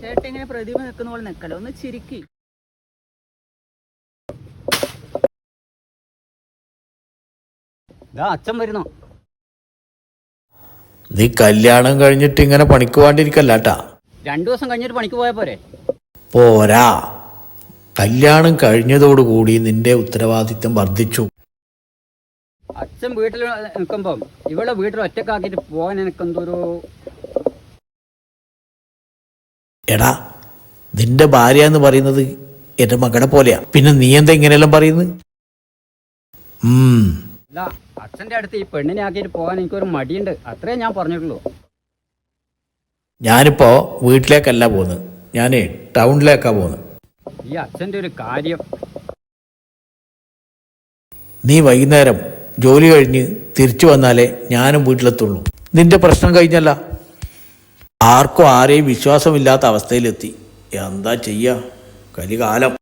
ചേട്ടൻ ഇങ്ങനെ പ്രതിമ നിൽക്കുന്ന പോലെ നിൽക്കല്ലോ, ഒന്ന് ചിരിക്കി. അച്ഛൻ വരുന്നു. നീ കല്യാണം കഴിഞ്ഞിട്ട് ഇങ്ങനെ പണിക്ക് പോകാണ്ടിരിക്കല്ലാട്ടാ. 2 ദിവസം കഴിഞ്ഞിട്ട് പണിക്ക് പോയാ പോരെ? പോരാ, കല്യാണം കഴിഞ്ഞതോടുകൂടി നിന്റെ ഉത്തരവാദിത്വം വർദ്ധിച്ചു. അച്ഛൻ വീട്ടിൽ നിൽക്കുമ്പം ഇവിടെ വീട്ടിൽ ഒറ്റക്കാക്കിട്ട് പോകാൻ എനിക്കെന്തൊരു. എടാ, നിന്റെ ഭാര്യ എന്ന് പറയുന്നത് എൻ്റെ മകളെ പോലെയാ, പിന്നെ നീ എന്താ ഇങ്ങനെയെല്ലാം പറയുന്നത്? അല്ല, അച്ഛൻ്റെ അടുത്ത് ഈ പെണ്ണിനെ ആക്കിയിട്ട് പോകാൻ എനിക്കൊരു മടിയുണ്ട്, അത്രേ ഞാൻ പറഞ്ഞിട്ടുള്ളൂ. ഞാനിപ്പോ വീട്ടിലേക്കല്ല പോകുന്നത്, ഞാൻ ടൗണിലേക്കാ പോകുന്നത്. ഈ അച്ഛൻ്റെ ഒരു കാര്യം. നീ വൈകുന്നേരം ജോലി കഴിഞ്ഞ് തിരിച്ചു വന്നാലേ ഞാനും വീട്ടിലെത്തുള്ളൂ. നിന്റെ പ്രശ്നം കഴിഞ്ഞല്ല. ആർക്കും ആരെയും വിശ്വാസമില്ലാത്ത അവസ്ഥയിലെത്തി. എന്താ ചെയ്യാ, കലികാലം.